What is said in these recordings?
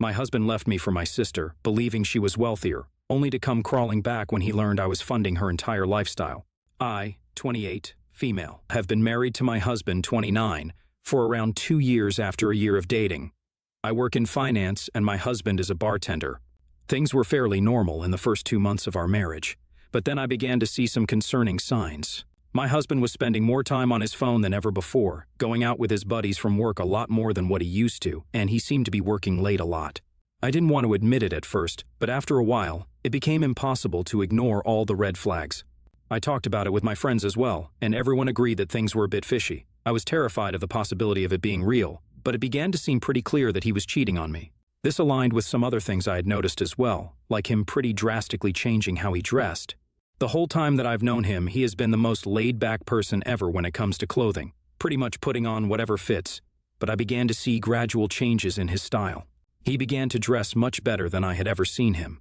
My husband left me for my sister, believing she was wealthier, only to come crawling back when he learned I was funding her entire lifestyle. I, 28, female, have been married to my husband, 29, for around 2 years after a year of dating. I work in finance and my husband is a bartender. Things were fairly normal in the first 2 months of our marriage, but then I began to see some concerning signs. My husband was spending more time on his phone than ever before, going out with his buddies from work a lot more than what he used to, and he seemed to be working late a lot. I didn't want to admit it at first, but after a while, it became impossible to ignore all the red flags. I talked about it with my friends as well, and everyone agreed that things were a bit fishy. I was terrified of the possibility of it being real, but it began to seem pretty clear that he was cheating on me. This aligned with some other things I had noticed as well, like him pretty drastically changing how he dressed. The whole time that I've known him, he has been the most laid-back person ever when it comes to clothing, pretty much putting on whatever fits, but I began to see gradual changes in his style. He began to dress much better than I had ever seen him.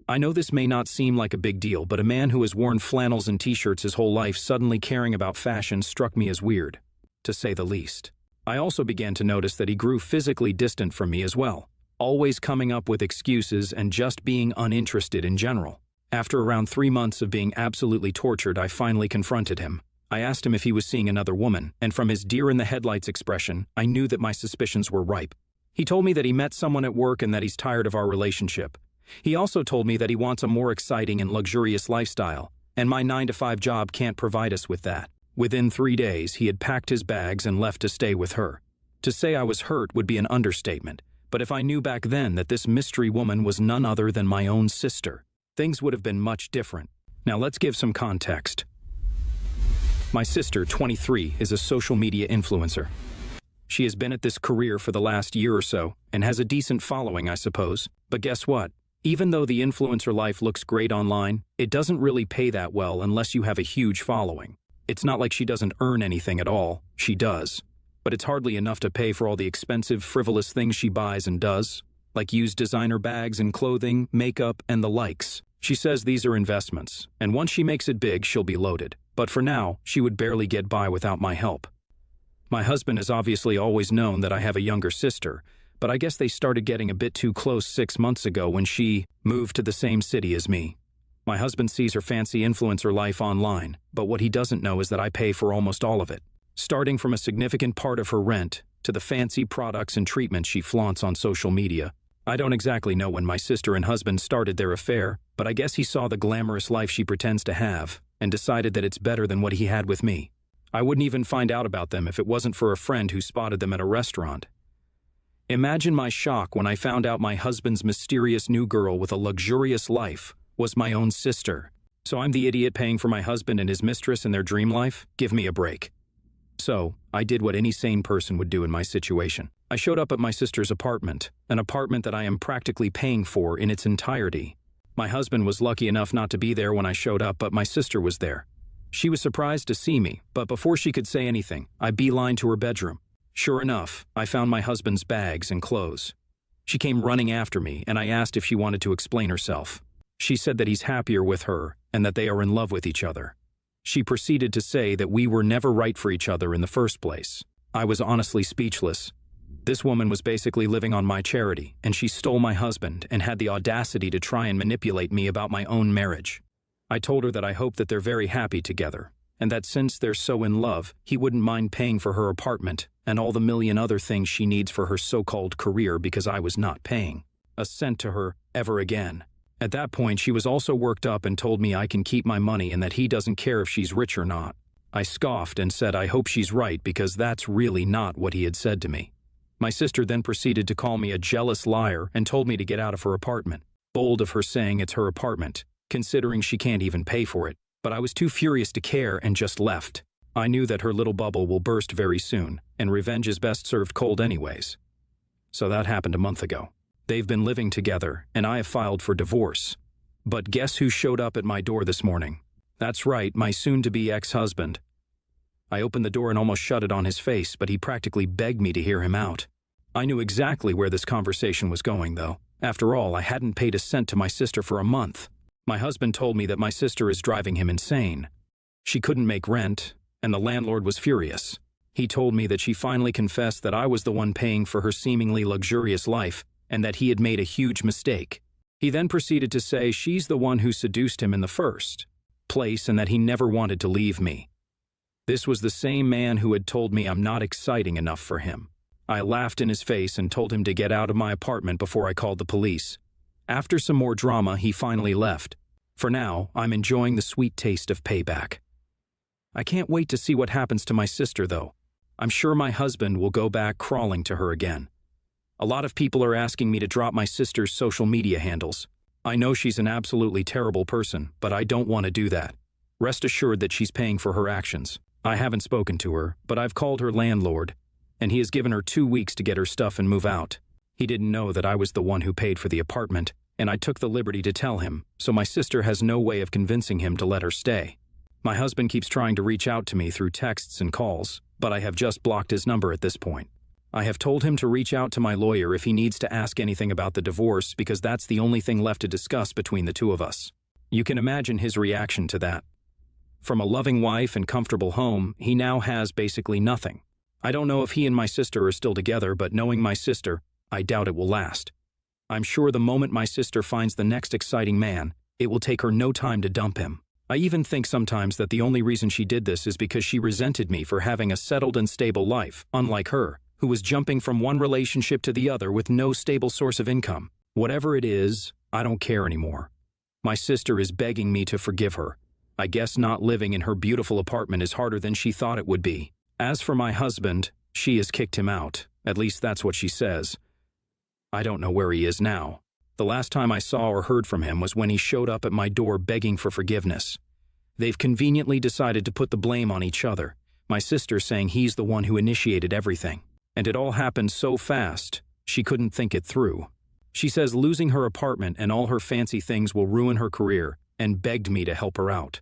I know this may not seem like a big deal, but a man who has worn flannels and t-shirts his whole life suddenly caring about fashion struck me as weird, to say the least. I also began to notice that he grew physically distant from me as well, always coming up with excuses and just being uninterested in general. After around 3 months of being absolutely tortured, I finally confronted him. I asked him if he was seeing another woman, and from his deer-in-the-headlights expression, I knew that my suspicions were ripe. He told me that he met someone at work and that he's tired of our relationship. He also told me that he wants a more exciting and luxurious lifestyle, and my 9-to-5 job can't provide us with that. Within 3 days, he had packed his bags and left to stay with her. To say I was hurt would be an understatement, but if I knew back then that this mystery woman was none other than my own sister, things would have been much different. Now let's give some context. My sister, 23, is a social media influencer. She has been at this career for the last year or so and has a decent following, I suppose. But guess what? Even though the influencer life looks great online, it doesn't really pay that well unless you have a huge following. It's not like she doesn't earn anything at all. She does. But it's hardly enough to pay for all the expensive, frivolous things she buys and does, like used designer bags and clothing, makeup, and the likes. She says these are investments, and once she makes it big, she'll be loaded. But for now, she would barely get by without my help. My husband has obviously always known that I have a younger sister, but I guess they started getting a bit too close 6 months ago when she moved to the same city as me. My husband sees her fancy influencer life online, but what he doesn't know is that I pay for almost all of it, starting from a significant part of her rent to the fancy products and treatments she flaunts on social media. I don't exactly know when my sister and husband started their affair, but I guess he saw the glamorous life she pretends to have and decided that it's better than what he had with me. I wouldn't even find out about them if it wasn't for a friend who spotted them at a restaurant. Imagine my shock when I found out my husband's mysterious new girl with a luxurious life was my own sister. So I'm the idiot paying for my husband and his mistress in their dream life? Give me a break. So, I did what any sane person would do in my situation. I showed up at my sister's apartment, an apartment that I am practically paying for in its entirety. My husband was lucky enough not to be there when I showed up, but my sister was there. She was surprised to see me, but before she could say anything, I beelined to her bedroom. Sure enough, I found my husband's bags and clothes. She came running after me, and I asked if she wanted to explain herself. She said that he's happier with her and that they are in love with each other. She proceeded to say that we were never right for each other in the first place. I was honestly speechless. This woman was basically living on my charity, and she stole my husband and had the audacity to try and manipulate me about my own marriage. I told her that I hope that they're very happy together, and that since they're so in love, he wouldn't mind paying for her apartment and all the million other things she needs for her so-called career because I was not paying a cent to her ever again. At that point, she was also worked up and told me I can keep my money and that he doesn't care if she's rich or not. I scoffed and said I hope she's right because that's really not what he had said to me. My sister then proceeded to call me a jealous liar and told me to get out of her apartment. Bold of her saying it's her apartment, considering she can't even pay for it. But I was too furious to care and just left. I knew that her little bubble will burst very soon, and revenge is best served cold anyways. So that happened a month ago. They've been living together, and I have filed for divorce. But guess who showed up at my door this morning? That's right, my soon-to-be ex-husband. I opened the door and almost shut it on his face, but he practically begged me to hear him out. I knew exactly where this conversation was going, though. After all, I hadn't paid a cent to my sister for a month. My husband told me that my sister is driving him insane. She couldn't make rent, and the landlord was furious. He told me that she finally confessed that I was the one paying for her seemingly luxurious life, and that he had made a huge mistake. He then proceeded to say she's the one who seduced him in the first place and that he never wanted to leave me. This was the same man who had told me I'm not exciting enough for him. I laughed in his face and told him to get out of my apartment before I called the police. After some more drama, he finally left. For now, I'm enjoying the sweet taste of payback. I can't wait to see what happens to my sister, though. I'm sure my husband will go back crawling to her again. A lot of people are asking me to drop my sister's social media handles. I know she's an absolutely terrible person, but I don't want to do that. Rest assured that she's paying for her actions. I haven't spoken to her, but I've called her landlord, and he has given her 2 weeks to get her stuff and move out. He didn't know that I was the one who paid for the apartment, and I took the liberty to tell him, so my sister has no way of convincing him to let her stay. My husband keeps trying to reach out to me through texts and calls, but I have just blocked his number at this point. I have told him to reach out to my lawyer if he needs to ask anything about the divorce because that's the only thing left to discuss between the two of us. You can imagine his reaction to that. From a loving wife and comfortable home, he now has basically nothing. I don't know if he and my sister are still together, but knowing my sister, I doubt it will last. I'm sure the moment my sister finds the next exciting man, it will take her no time to dump him. I even think sometimes that the only reason she did this is because she resented me for having a settled and stable life, unlike her, who was jumping from one relationship to the other with no stable source of income. Whatever it is, I don't care anymore. My sister is begging me to forgive her. I guess not living in her beautiful apartment is harder than she thought it would be. As for my husband, she has kicked him out. At least that's what she says. I don't know where he is now. The last time I saw or heard from him was when he showed up at my door begging for forgiveness. They've conveniently decided to put the blame on each other, my sister saying he's the one who initiated everything. And it all happened so fast, she couldn't think it through. She says losing her apartment and all her fancy things will ruin her career and begged me to help her out.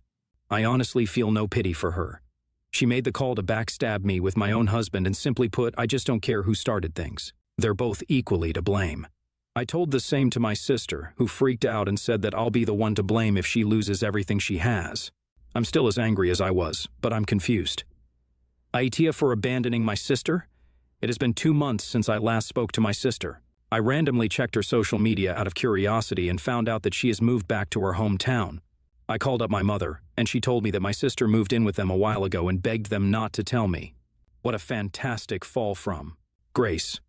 I honestly feel no pity for her. She made the call to backstab me with my own husband and simply put, I just don't care who started things. They're both equally to blame. I told the same to my sister, who freaked out and said that I'll be the one to blame if she loses everything she has. I'm still as angry as I was, but I'm confused. Aitia for abandoning my sister? It has been 2 months since I last spoke to my sister. I randomly checked her social media out of curiosity and found out that she has moved back to her hometown. I called up my mother, and she told me that my sister moved in with them a while ago and begged them not to tell me. What a fantastic fall from grace.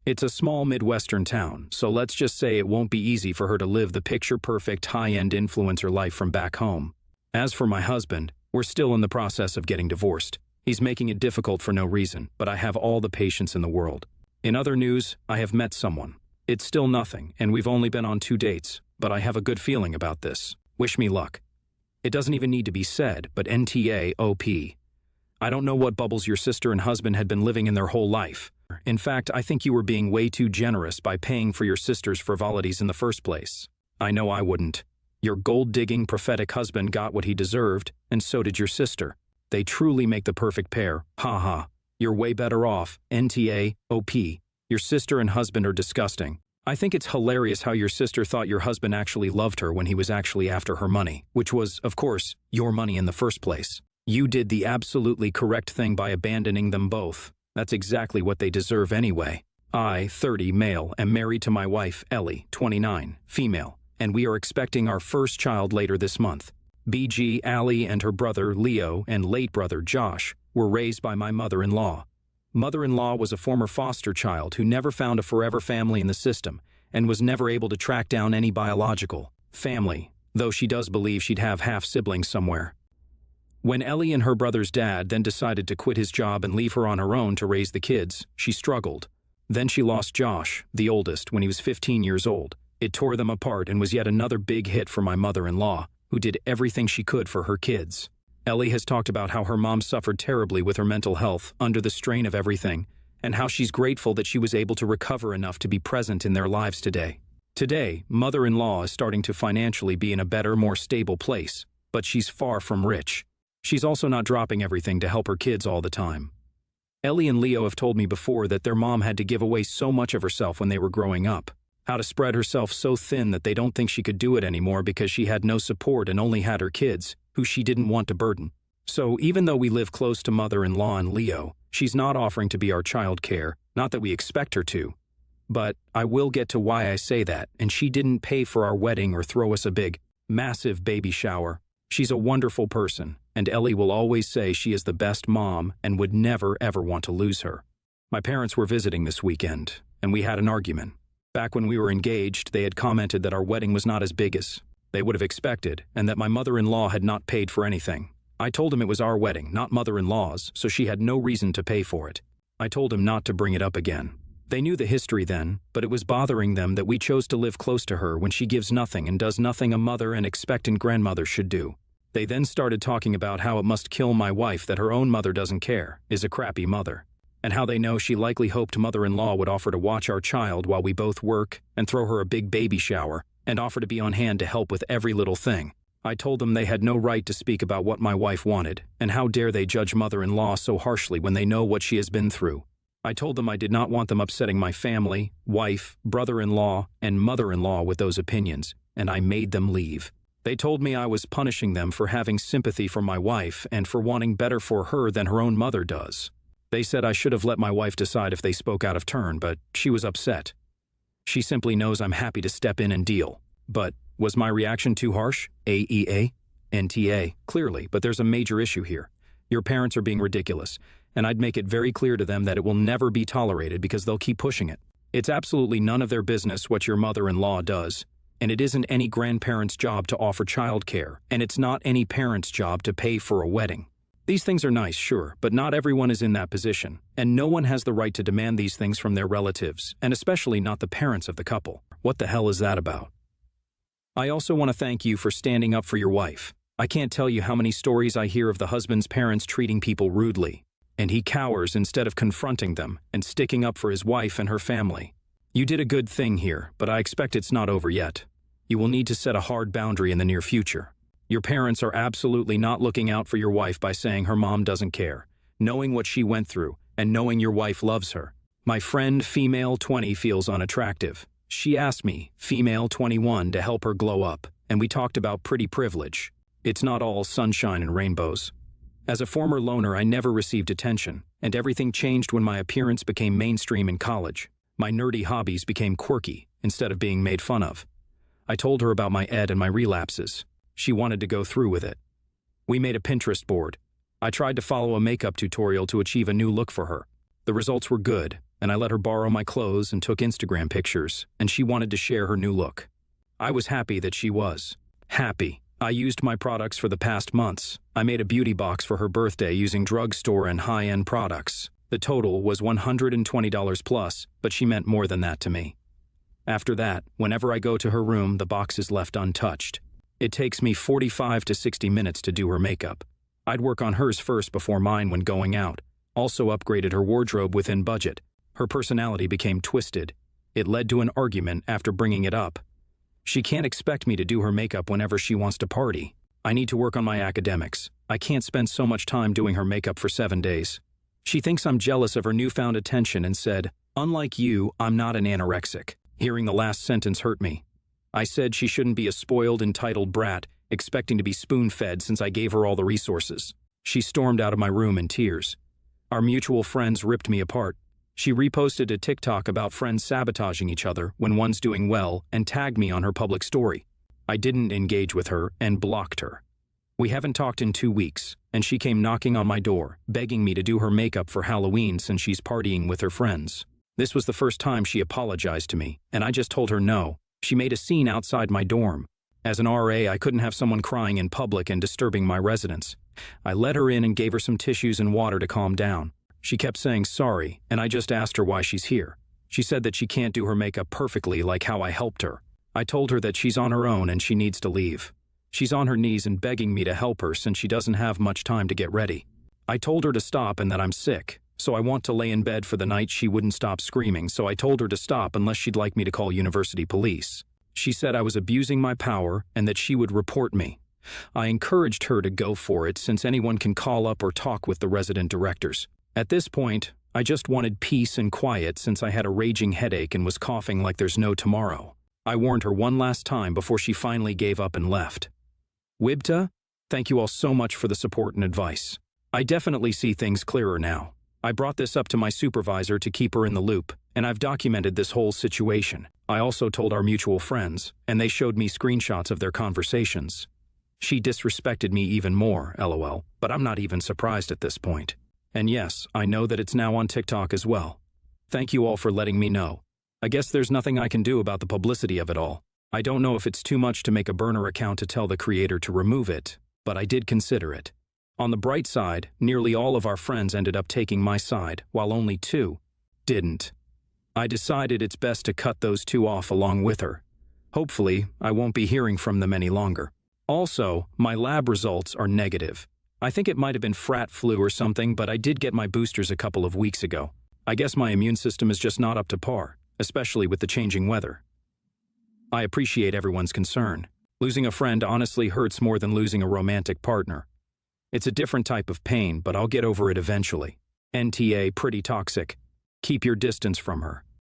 It's a small Midwestern town, so let's just say it won't be easy for her to live the picture-perfect high-end influencer life from back home. As for my husband, we're still in the process of getting divorced. He's making it difficult for no reason, but I have all the patience in the world. In other news, I have met someone. It's still nothing, and we've only been on 2 dates, but I have a good feeling about this. Wish me luck. It doesn't even need to be said, but NTAOP. I don't know what bubbles your sister and husband had been living in their whole life. In fact, I think you were being way too generous by paying for your sister's frivolities in the first place. I know I wouldn't. Your gold-digging prophetic husband got what he deserved, and so did your sister. They truly make the perfect pair. Ha ha. You're way better off. NTAOP. Your sister and husband are disgusting. I think it's hilarious how your sister thought your husband actually loved her when he was actually after her money, which was, of course, your money in the first place. You did the absolutely correct thing by abandoning them both. That's exactly what they deserve anyway. I, 30, male, am married to my wife, Ellie, 29, female, and we are expecting our first child later this month. BG, Allie, and her brother, Leo, and late brother, Josh, were raised by my mother-in-law. Mother-in-law was a former foster child who never found a forever family in the system and was never able to track down any biological family, though she does believe she'd have half-siblings somewhere. When Ellie and her brother's dad then decided to quit his job and leave her on her own to raise the kids, she struggled. Then she lost Josh, the oldest, when he was 15 years old. It tore them apart and was yet another big hit for my mother-in-law, who did everything she could for her kids. Ellie has talked about how her mom suffered terribly with her mental health under the strain of everything, and how she's grateful that she was able to recover enough to be present in their lives today. Today, mother-in-law is starting to financially be in a better, more stable place, but she's far from rich. She's also not dropping everything to help her kids all the time. Ellie and Leo have told me before that their mom had to give away so much of herself when they were growing up, how to spread herself so thin that they don't think she could do it anymore because she had no support and only had her kids, who she didn't want to burden. So even though we live close to mother-in-law and Leo, she's not offering to be our child care, not that we expect her to. But I will get to why I say that, and she didn't pay for our wedding or throw us a big, massive baby shower. She's a wonderful person, and Ellie will always say she is the best mom and would never ever want to lose her. My parents were visiting this weekend, and we had an argument. Back when we were engaged, they had commented that our wedding was not as big as they would have expected, and that my mother-in-law had not paid for anything. I told him it was our wedding, not mother-in-law's, so she had no reason to pay for it. I told him not to bring it up again. They knew the history then, but it was bothering them that we chose to live close to her when she gives nothing and does nothing a mother and expectant grandmother should do. They then started talking about how it must kill my wife that her own mother doesn't care, is a crappy mother, and how they know she likely hoped mother-in-law would offer to watch our child while we both work and throw her a big baby shower and offer to be on hand to help with every little thing. I told them they had no right to speak about what my wife wanted, and how dare they judge mother-in-law so harshly when they know what she has been through. I told them I did not want them upsetting my family, wife, brother-in-law, and mother-in-law with those opinions, and I made them leave. They told me I was punishing them for having sympathy for my wife and for wanting better for her than her own mother does. They said I should have let my wife decide if they spoke out of turn, but she was upset. She simply knows I'm happy to step in and deal. But was my reaction too harsh? AEA? NTA, clearly, but there's a major issue here. Your parents are being ridiculous, and I'd make it very clear to them that it will never be tolerated because they'll keep pushing it. It's absolutely none of their business what your mother-in-law does, and it isn't any grandparent's job to offer childcare, and it's not any parent's job to pay for a wedding. These things are nice, sure, but not everyone is in that position, and no one has the right to demand these things from their relatives, and especially not the parents of the couple. What the hell is that about? I also want to thank you for standing up for your wife. I can't tell you how many stories I hear of the husband's parents treating people rudely, and he cowers instead of confronting them and sticking up for his wife and her family. You did a good thing here, but I expect it's not over yet. You will need to set a hard boundary in the near future. Your parents are absolutely not looking out for your wife by saying her mom doesn't care, knowing what she went through, and knowing your wife loves her. My friend, female 20, feels unattractive. She asked me, female 21, to help her glow up, and we talked about pretty privilege. It's not all sunshine and rainbows. As a former loner, I never received attention, and everything changed when my appearance became mainstream in college. My nerdy hobbies became quirky, instead of being made fun of. I told her about my ed and my relapses. She wanted to go through with it. We made a Pinterest board. I tried to follow a makeup tutorial to achieve a new look for her. The results were good, and I let her borrow my clothes and took Instagram pictures, and she wanted to share her new look. I was happy that she was. Happy. I used my products for the past months. I made a beauty box for her birthday using drugstore and high-end products. The total was $120 plus, but she meant more than that to me. After that, whenever I go to her room, the box is left untouched. It takes me 45 to 60 minutes to do her makeup. I'd work on hers first before mine when going out. Also upgraded her wardrobe within budget. Her personality became twisted. It led to an argument after bringing it up. She can't expect me to do her makeup whenever she wants to party. I need to work on my academics. I can't spend so much time doing her makeup for 7 days. She thinks I'm jealous of her newfound attention and said, "Unlike you, I'm not an anorexic." Hearing the last sentence hurt me. I said she shouldn't be a spoiled, entitled brat, expecting to be spoon-fed since I gave her all the resources. She stormed out of my room in tears. Our mutual friends ripped me apart. She reposted a TikTok about friends sabotaging each other when one's doing well and tagged me on her public story. I didn't engage with her and blocked her. We haven't talked in 2 weeks, and she came knocking on my door, begging me to do her makeup for Halloween since she's partying with her friends. This was the first time she apologized to me, and I just told her no. She made a scene outside my dorm. As an RA, I couldn't have someone crying in public and disturbing my residents. I let her in and gave her some tissues and water to calm down. She kept saying sorry, and I just asked her why she's here. She said that she can't do her makeup perfectly like how I helped her. I told her that she's on her own and she needs to leave. She's on her knees and begging me to help her since she doesn't have much time to get ready. I told her to stop and that I'm sick, so I want to lay in bed for the night. She wouldn't stop screaming, so I told her to stop unless she'd like me to call university police. She said I was abusing my power and that she would report me. I encouraged her to go for it since anyone can call up or talk with the resident directors. At this point, I just wanted peace and quiet since I had a raging headache and was coughing like there's no tomorrow. I warned her one last time before she finally gave up and left. Wibta, thank you all so much for the support and advice. I definitely see things clearer now. I brought this up to my supervisor to keep her in the loop, And I've documented this whole situation. I also told our mutual friends, and they showed me screenshots of their conversations. She disrespected me even more, lol, but I'm not even surprised at this point. And yes, I know that it's now on TikTok as well. Thank you all for letting me know. I guess there's nothing I can do about the publicity of it all. I don't know if it's too much to make a burner account to tell the creator to remove it, but I did consider it. On the bright side, nearly all of our friends ended up taking my side, while only 2 didn't. I decided it's best to cut those 2 off along with her. Hopefully, I won't be hearing from them any longer. Also, my lab results are negative. I think it might have been frat flu or something, but I did get my boosters a couple of weeks ago. I guess my immune system is just not up to par, especially with the changing weather. I appreciate everyone's concern. Losing a friend honestly hurts more than losing a romantic partner. It's a different type of pain, but I'll get over it eventually. NTA pretty toxic. Keep your distance from her.